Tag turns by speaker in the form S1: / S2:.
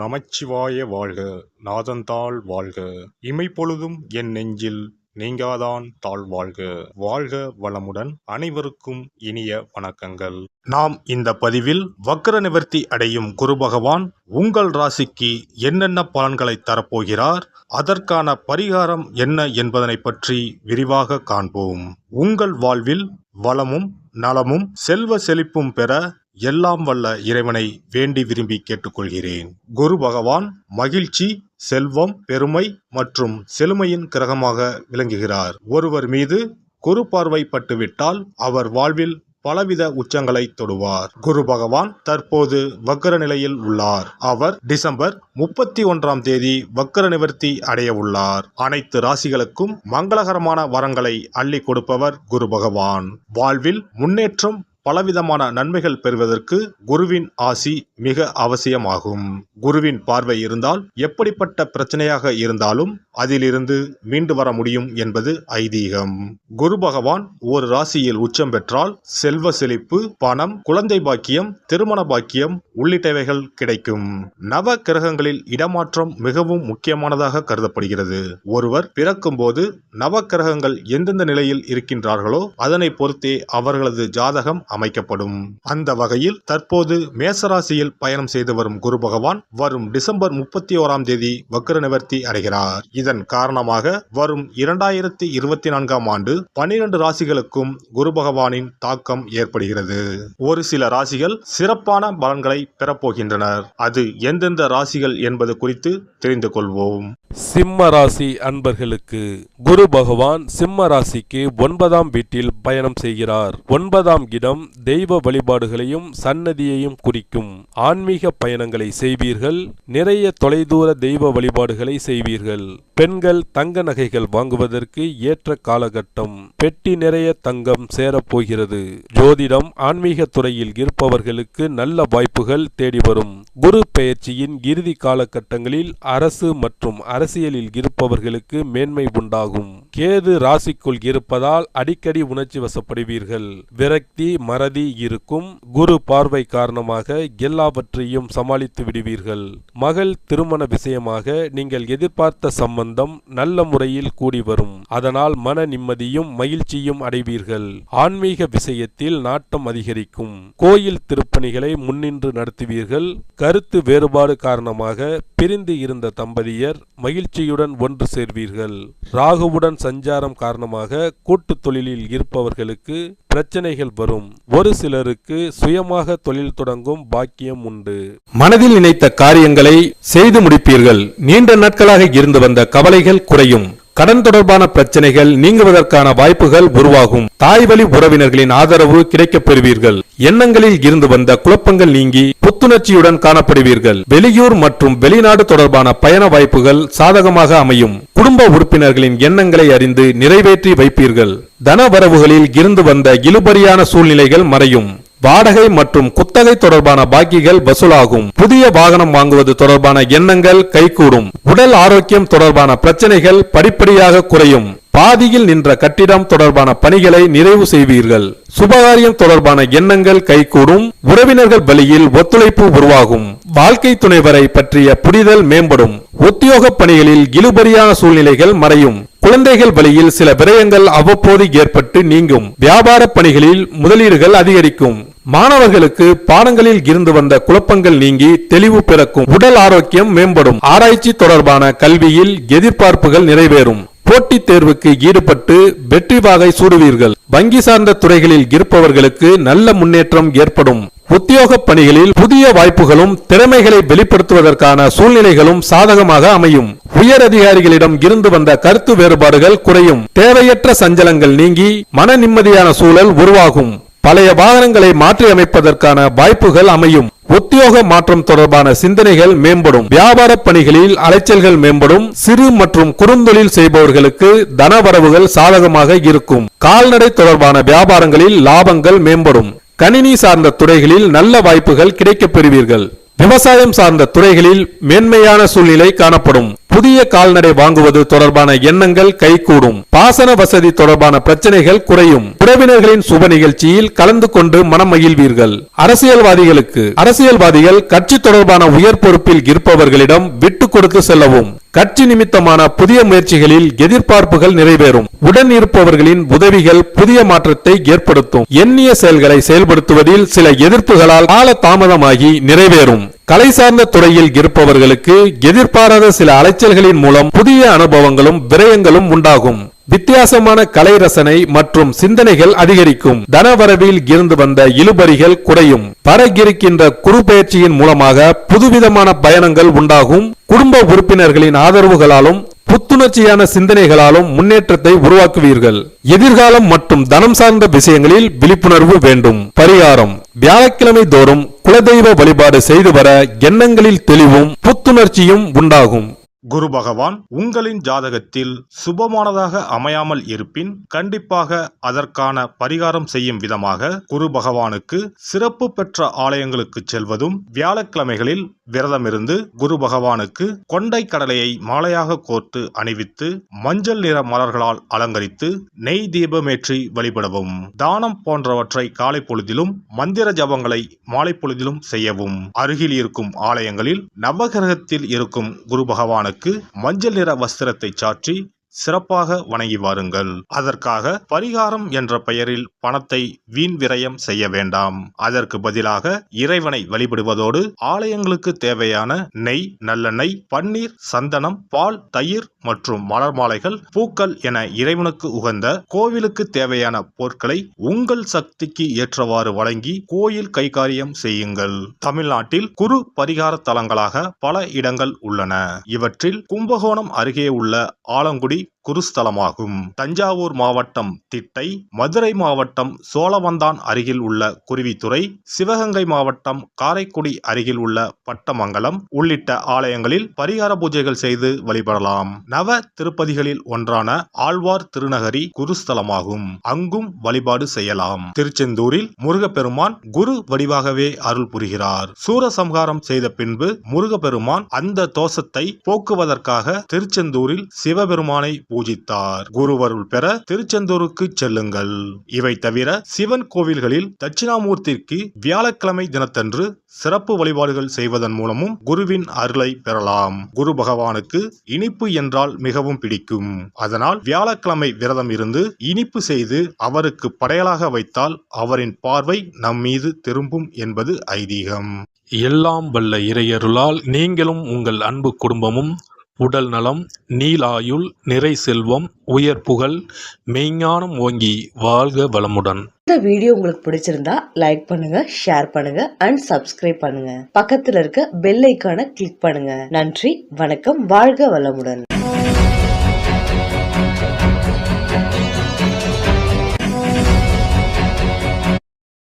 S1: நமச்சிவாய வாழ்க. நாதந்தாள் வாழ்க. இமைப்பொழுதும் என் நெஞ்சில் நீங்காதான் தாழ் வாழ்க. வாழ்க வளமுடன். அனைவருக்கும் இனிய வணக்கங்கள். நாம் இந்த பதிவில் வக்ர நிவர்த்தி அடையும் குரு பகவான் உங்கள் ராசிக்கு என்னென்ன பலன்களை தரப்போகிறார், அதற்கான பரிகாரம் என்ன என்பதனை பற்றி விரிவாக காண்போம். உங்கள் வாழ்வில் வளமும் நலமும் செல்வ செழிப்பும் பெற எல்லாம் வல்ல இறைவனை வேண்டி விரும்பி கேட்டுக்கொள்கிறேன். குரு பகவான் மகிழ்ச்சி, செல்வம், பெருமை மற்றும் செழுமையின் கிரகமாக விளங்குகிறார். ஒருவர் மீது குரு பார்வை பட்டுவிட்டால் அவர் வாழ்வில் பலவித உச்சங்களை தொடுவார். குரு பகவான் தற்போது வக்ர நிலையில் உள்ளார். அவர் டிசம்பர் 31 வக்ர நிவர்த்தி அடைய உள்ளார். அனைத்து ராசிகளுக்கும் மங்களகரமான வரங்களை அள்ளி கொடுப்பவர் குரு பகவான். வாழ்வில் முன்னேற்றம், பலவிதமான நன்மைகள் பெறுவதற்கு குருவின் ஆசி மிக அவசியமாகும். குருவின் பார்வை இருந்தால் எப்படிப்பட்ட பிரச்சனையாக இருந்தாலும் அதிலிருந்து மீண்டு வர முடியும் என்பது ஐதீகம். குரு பகவான் ஒரு ராசியில் உச்சம் பெற்றால் செல்வ செழிப்பு, பணம், குழந்தை பாக்கியம், திருமண பாக்கியம் உள்ளிட்டவைகள் கிடைக்கும். நவ கிரகங்களில் இடமாற்றம் மிகவும் முக்கியமானதாக கருதப்படுகிறது. ஒருவர் பிறக்கும் போது நவ கிரகங்கள் எந்தெந்த நிலையில் இருக்கின்றார்களோ அதனை பொறுத்தே அவர்களது ஜாதகம் அமைக்கப்படும். அந்த வகையில் தற்போது மேசராசியில் பயணம் செய்து வரும் குரு பகவான் வரும் டிசம்பர் 31 வக்ர நிவர்த்தி அடைகிறார். இதன் காரணமாக வரும் 2024 ஆண்டு 12 ராசிகளுக்கும் குரு பகவானின் தாக்கம் ஏற்படுகிறது. ஒரு சில ராசிகள் சிறப்பான பலன்களை பெறப்போகின்றனர். அது எந்தெந்த ராசிகள் என்பது குறித்து தெரிந்து கொள்வோம்.
S2: சிம்ம ராசி அன்பர்களுக்கு குரு பகவான் சிம்ம ராசிக்கு 9ஆம் வீட்டில் பயணம் செய்கிறார். 9ஆம் இடம் தெய்வ வழிபாடுகளையும் சன்னதியையும் குறிக்கும். ஆன்மீக பயணங்களை செய்வீர்கள். நிறைய தொலைதூர தெய்வ வழிபாடுகளை செய்வீர்கள். பெண்கள் தங்க நகைகள் வாங்குவதற்கு ஏற்ற காலகட்டம். பெட்டி நிறைய தங்கம் சேரப்போகிறது. ஜோதிடம், ஆன்மீக துறையில் இருப்பவர்களுக்கு நல்ல வாய்ப்புகள் தேடி வரும். குரு பெயர்ச்சியின் இறுதி காலகட்டங்களில் அரசு மற்றும் அரசியலில் இருப்பவர்களுக்கு மேன்மை உண்டாகும். கேது ராசிக்குள் இருப்பதால் அடிக்கடி உணர்ச்சி வசப்படுவீர்கள். விரக்தி, மறதி இருக்கும். குரு பார்வை காரணமாக எல்லாவற்றையும் சமாளித்து விடுவீர்கள். மகள் திருமண விஷயமாக நீங்கள் எதிர்பார்த்த சம்பந்தம் நல்ல முறையில் கூடி வரும். அதனால் மன நிம்மதியும் மகிழ்ச்சியும் அடைவீர்கள். ஆன்மீக விஷயத்தில் நாட்டம் அதிகரிக்கும். கோயில் திருப்பணிகளை முன்னின்று நடத்துவீர்கள். கருத்து வேறுபாடு காரணமாக பிரிந்து இருந்த தம்பதியர் மகிழ்ச்சியுடன் ஒன்று சேர்வீர்கள். ராகுவுடன் சஞ்சாரம் காரணமாக கூட்டு தொழிலில் இருப்பவர்களுக்கு பிரச்சனைகள் வரும். ஒரு சிலருக்கு சுயமாக தொழில் தொடங்கும் பாக்கியம் உண்டு.
S3: மனதில் நினைத்த காரியங்களை செய்து முடிப்பீர்கள். நீண்ட நாட்களாக இருந்து வந்த கவலைகள் குறையும். கடன் தொடர்பான பிரச்சனைகள் நீங்குவதற்கான வாய்ப்புகள் உருவாகும். தாய் வழி உறவினர்களின் ஆதரவு கிடைக்கப் பெறுவீர்கள். எண்ணங்களில் இருந்து வந்த குழப்பங்கள் நீங்கி புத்துணர்ச்சியுடன் காணப்படுவீர்கள். வெளியூர் மற்றும் வெளிநாடு தொடர்பான பயண வாய்ப்புகள் சாதகமாக அமையும். குடும்ப உறுப்பினர்களின் எண்ணங்களை அறிந்து நிறைவேற்றி வைப்பீர்கள். தன வரவுகளில் இருந்து வந்த இழுபறியான சூழ்நிலைகள் மறையும். வாடகை மற்றும் குத்தகை தொடர்பான பாக்கிகள் வசூலாகும். புதிய வாகனம் வாங்குவது தொடர்பான எண்ணங்கள் கைகூடும். உடல் ஆரோக்கியம் தொடர்பான பிரச்சனைகள் படிப்படியாக குறையும். பாதியில் நின்ற கட்டிடம் தொடர்பான பணிகளை நிறைவு செய்வீர்கள். சுபகாரியம் தொடர்பான எண்ணங்கள் கைகூடும். உறவினர்கள் வழியில் ஒத்துழைப்பு உருவாகும். வாழ்க்கை துணைவரை பற்றிய புரிதல் மேம்படும். உத்தியோக பணிகளில் இழுபறியான சூழ்நிலைகள் மறையும். குழந்தைகள் வழியில் சில விரயங்கள் அவ்வப்போது ஏற்பட்டு நீங்கும். வியாபார பணிகளில் முதலீடுகள் அதிகரிக்கும். மாணவர்களுக்கு பாடங்களில் இருந்து வந்த குழப்பங்கள் நீங்கி தெளிவு பிறக்கும். உடல் ஆரோக்கியம் மேம்படும். ஆராய்ச்சி தொடர்பான கல்வியில் எதிர்பார்ப்புகள் நிறைவேறும். போட்டித் தேர்வுக்கு ஈடுபட்டு வெற்றி வாகை சூடுவீர்கள். வங்கி சார்ந்த துறைகளில் இருப்பவர்களுக்கு நல்ல முன்னேற்றம் ஏற்படும். உத்தியோக பணிகளில் புதிய வாய்ப்புகளும் திறமைகளை வெளிப்படுத்துவதற்கான சூழ்நிலைகளும் சாதகமாக அமையும். உயர் அதிகாரிகளிடம் இருந்து வந்த கருத்து வேறுபாடுகள் குறையும். தேவையற்ற சஞ்சலங்கள் நீங்கி மன நிம்மதியான சூழல் உருவாகும். பழைய வாகனங்களை மாற்றி அமைப்பதற்கான வாய்ப்புகள் அமையும். உத்தியோக மாற்றம் தொடர்பான சிந்தனைகள் மேம்படும். வியாபார பணிகளில் அலைச்சல்கள் மேம்படும். சிறு மற்றும் குறுந்தொழில் செய்பவர்களுக்கு தனவரவுகள் சாதகமாக இருக்கும். கால்நடை தொடர்பான வியாபாரங்களில் லாபங்கள் மேம்படும். கணினி சார்ந்த துறைகளில் நல்ல வாய்ப்புகள் கிடைக்கப் பெறுவீர்கள். விவசாயம் சார்ந்த துறைகளில் மேன்மையான சூழ்நிலை காணப்படும். புதிய கால்நடை வாங்குவது தொடர்பான எண்ணங்கள் கைகூடும். பாசன வசதி தொடர்பான பிரச்சனைகள் குறையும். உறவினர்களின் சுப நிகழ்ச்சியில் கலந்து கொண்டு மனம் மகிழ்வீர்கள். அரசியல்வாதிகள் கட்சி தொடர்பான உயர் பொறுப்பில் இருப்பவர்களிடம் விட்டு கொடுத்து செல்லவும். கட்சி நிமித்தமான புதிய முயற்சிகளில் எதிர்பார்ப்புகள் நிறைவேறும். உடன் இருப்பவர்களின் உதவிகள் புதிய மாற்றத்தை ஏற்படுத்தும். எண்ணிய செயல்களை செயல்படுத்துவதில் சில எதிர்ப்புகளால் கால தாமதமாகி நிறைவேறும். கலை சார்ந்த துறையில் இருப்பவர்களுக்கு எதிர்பாராத சில அலைச்சல்களின் மூலம் புதிய அனுபவங்களும் விரயங்களும் உண்டாகும். வித்தியாசமான கலை ரசனை மற்றும் சிந்தனைகள் அதிகரிக்கும். தனவரவில் இருந்து வந்த இழுபறிகள் குறையும். வரவிருக்கின்ற குரு பயிற்சியின் மூலமாக புதுவிதமான பயணங்கள் உண்டாகும். குடும்ப உறுப்பினர்களின் ஆதரவுகளாலும் புத்துணர்ச்சியான சிந்தனைகளாலும் முன்னேற்றத்தை உருவாக்குவீர்கள். எதிர்காலம் மற்றும் தனம் சார்ந்த விஷயங்களில் விழிப்புணர்வு வேண்டும். பரிகாரம்: வியாழக்கிழமை தோறும் குலதெய்வ வழிபாடு செய்து வர எண்ணங்களில் தெளிவும் புத்துணர்ச்சியும் உண்டாகும்.
S1: குரு பகவான் உங்களின் ஜாதகத்தில் சுபமானதாக அமையாமல் இருப்பின் கண்டிப்பாக அதற்கான பரிகாரம் செய்யும் விதமாக குரு பகவானுக்கு சிறப்பு பெற்ற ஆலயங்களுக்கு செல்வதும், வியாழக்கிழமைகளில் விரதமிருந்து குரு பகவானுக்கு கொண்டை கடலையை மாலையாக கோர்த்து அணிவித்து மஞ்சள் நிற மலர்களால் அலங்கரித்து நெய் தீபமேற்றி வழிபடவும். தானம் போன்றவற்றை காலை பொழுதிலும், மந்திர ஜபங்களை மாலை பொழுதிலும் செய்யவும். அருகில் இருக்கும் ஆலயங்களில் நவகிரகத்தில் இருக்கும் குரு பகவானுக்கு மஞ்சள் நிற வஸ்திரத்தை சாற்றி சிறப்பாக வணங்கி வாருங்கள். அதற்காக பரிகாரம் என்ற பெயரில் பணத்தை வீண் விரயம் செய்ய வேண்டாம். அதற்கு பதிலாக இறைவனை வழிபடுவதோடு ஆலயங்களுக்கு தேவையான நெய், நல்லெண்ணெய், பன்னீர், சந்தனம், பால், தயிர் மற்றும் மலர் மாலைகள், பூக்கள் என இறைவனுக்கு உகந்த கோவிலுக்கு தேவையான பொருட்களை உங்கள் சக்திக்கு ஏற்றவாறு வழங்கி கோயில் கைகாரியம் செய்யுங்கள். தமிழ்நாட்டில் குரு பரிகார தலங்களாக பல இடங்கள் உள்ளன. இவற்றில் கும்பகோணம் அருகே உள்ள ஆலங்குடி குருஸ்தலமாகும். தஞ்சாவூர் மாவட்டம் திட்டை, மதுரை மாவட்டம் சோழவந்தான் அருகில் உள்ள குருவித்துறை, சிவகங்கை மாவட்டம் காரைக்குடி அருகில் உள்ள பட்டமங்கலம் உள்ளிட்ட ஆலயங்களில் பரிகார பூஜைகள் செய்து வழிபடலாம். நவ திருப்பதிகளில் ஒன்றான ஆழ்வார் திருநகரி குருஸ்தலமாகும். அங்கும் வழிபாடு செய்யலாம். திருச்செந்தூரில் முருகப்பெருமான் குரு வடிவாகவே அருள் புரிகிறார். சூரசம்ஹாரம் செய்த பின்பு முருகப்பெருமான் அந்த தோஷத்தை போக்குவதற்காக திருச்செந்தூரில் சிவபெருமானை பூஜித்தார். குருவருள் பெற திருச்செந்தூருக்கு செல்லுங்கள். இவை தவிர சிவன் கோவில்களில் தட்சிணாமூர்த்திக்கு வியாழக்கிழமை தினத்தன்று சிறப்பு வழிபாடுகள் செய்வதன் மூலமும் குருவின் அருளை பெறலாம். குரு பகவானுக்கு இனிப்பு என்றால் மிகவும் பிடிக்கும். அதனால் வியாழக்கிழமை விரதம் இருந்து இனிப்பு செய்து அவருக்கு படையலாக வைத்தால் அவரின் பார்வை நம் மீது திரும்பும் என்பது ஐதீகம்.
S2: எல்லாம் வல்ல இறையருளால் நீங்களும் உங்கள் அன்பு குடும்பமும் உடல் நலம், நீலாயுள், நிறை செல்வம், உயர் புகழ், மெய்ஞானம் ஓங்கி வாழ்க வளமுடன்.
S4: இந்த வீடியோ உங்களுக்கு பிடிச்சிருந்தா லைக் பண்ணுங்க, ஷேர் பண்ணுங்க அண்ட் சப்ஸ்கிரைப் பண்ணுங்க. பக்கத்துல இருக்க பெல் ஐகானை கிளிக் பண்ணுங்க. நன்றி, வணக்கம், வாழ்க வளமுடன்.